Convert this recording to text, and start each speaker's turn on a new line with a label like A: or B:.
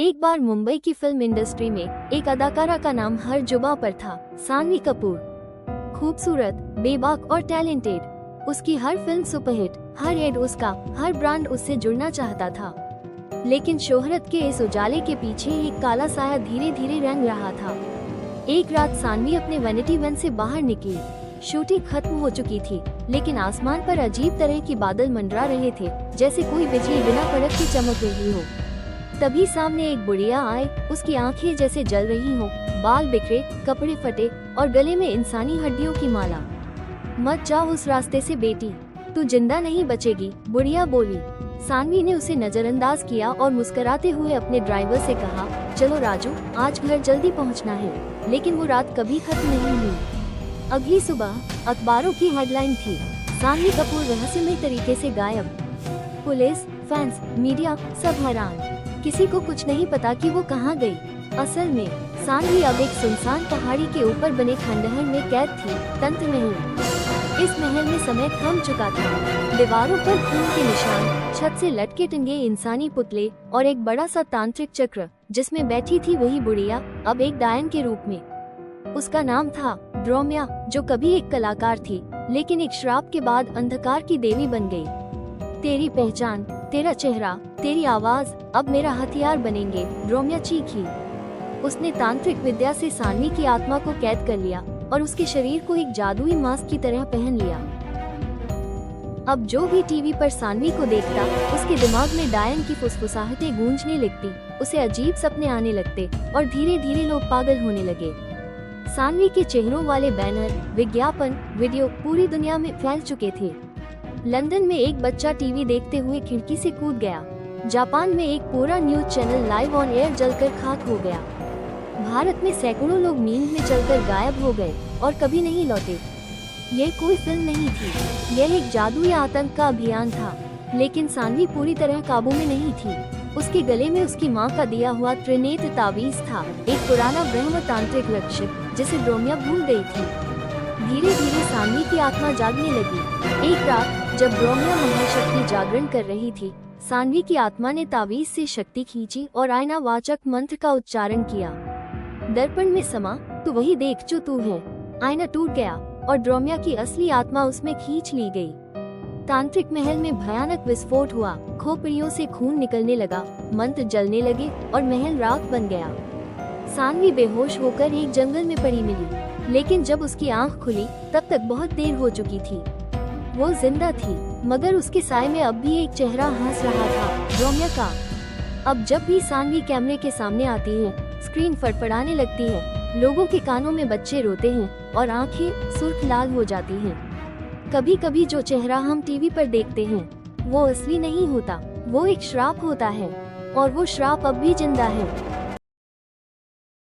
A: एक बार मुंबई की film industry में एक अदाकारा का नाम हर जुबां पर था, सानवी कपूर। खूबसूरत, बेबाक और टैलेंटेड, उसकी हर फिल्म सुपरहिट, हर एड उसका, हर ब्रांड उससे जुड़ना चाहता था। लेकिन शोहरत के इस उजाले के पीछे एक काला साया धीरे धीरे रंग रहा था। एक रात सानवी अपने वैनिटी वैन से बाहर निकली। शूटिंग खत्म हो चुकी थी, लेकिन आसमान पर अजीब तरह के बादल मंडरा रहे थे, जैसे कोई बिजली बिना कड़क के चमक रही हो। तभी सामने एक बुढ़िया आई, उसकी आंखें जैसे जल रही हो, बाल बिखरे, कपड़े फटे और गले में इंसानी हड्डियों की माला। मत जा उस रास्ते से बेटी, तू जिंदा नहीं बचेगी, बुढ़िया बोली। सानवी ने उसे नजरअंदाज किया और मुस्कुराते हुए अपने ड्राइवर से कहा, चलो राजू, आज घर जल्दी पहुंचना है। लेकिन वो रात कभी खत्म नहीं हुई। अगली सुबह अखबारों की हेडलाइन थी, सानवी कपूर रहस्यमय तरीके से गायब। पुलिस, फैंस, मीडिया सब हैरान। किसी को कुछ नहीं पता कि वो कहाँ गई। असल में सानवी अब एक सुनसान पहाड़ी के ऊपर बने खंडहर में कैद थी, तंत्र महल। इस महल में समय थम चुका था। दीवारों पर खून के निशान, छत से लटके टंगे इंसानी पुतले और एक बड़ा सा तांत्रिक चक्र जिसमें बैठी थी वही बुढ़िया, अब एक डायन के रूप में। उसका नाम था ड्रोम्या, जो कभी एक कलाकार थी, लेकिन एक श्राप के बाद अंधकार की देवी बन गई। तेरी पहचान, तेरा चेहरा, तेरी आवाज अब मेरा हथियार बनेंगे, ड्रोम्या चीखी। उसने तांत्रिक विद्या से सानवी की आत्मा को कैद कर लिया और उसके शरीर को एक जादुई मास्क की तरह पहन लिया। अब जो भी टीवी पर सानवी को देखता, उसके दिमाग में डायन की फुसफुसाहटें गूंजने लगती, उसे अजीब सपने आने लगते और धीरे धीरे लोग पागल होने लगे। सानवी के चेहरों वाले बैनर, विज्ञापन, वीडियो पूरी दुनिया में फैल चुके थे। लंदन में एक बच्चा टीवी देखते हुए खिड़की से कूद गया। जापान में एक पूरा news channel live on air जलकर खाक हो गया। भारत में सैकड़ों लोग नींद में चलकर गायब हो गए और कभी नहीं लौटे। यह कोई फिल्म नहीं थी, यह एक जादुई आतंक का अभियान था। लेकिन सानवी पूरी तरह काबू में नहीं थी। उसके गले में उसकी मां का दिया हुआ त्रिनेत्र तावीज था, एक पुराना ब्रह्म तांत्रिक लक्ष्य जिसे ड्रोम्या भूल गई थी। धीरे धीरे सानवी की आत्मा जागने लगी। एक रात जब ड्रोम्या महाशक्ति जागरण कर रही थी, सानवी की आत्मा ने तावीज से शक्ति खींची और आईना वाचक मंत्र का उच्चारण किया। दर्पण में समा, तू वही देख जो तू है। आईना टूट गया और ड्रोम्या की असली आत्मा उसमें खींच ली गई। तांत्रिक महल में भयानक विस्फोट हुआ, खोपड़ियों से खून निकलने लगा, मंत्र जलने लगे और महल राख बन गया। सानवी बेहोश होकर एक जंगल में पड़ी मिली, लेकिन जब उसकी आंख खुली तब तक बहुत देर हो चुकी थी। वो जिंदा थी, मगर उसके साए में अब भी एक चेहरा हंस रहा था, ड्रोम्या का। अब जब भी सानवी कैमरे के सामने आती है, स्क्रीन फड़फड़ाने लगती है, लोगों के कानों में बच्चे रोते हैं और आंखें सुर्ख लाल हो जाती हैं। कभी कभी जो चेहरा हम टीवी पर देखते हैं, वो असली नहीं होता, वो एक श्राप होता है, और वो श्राप अब भी जिंदा है।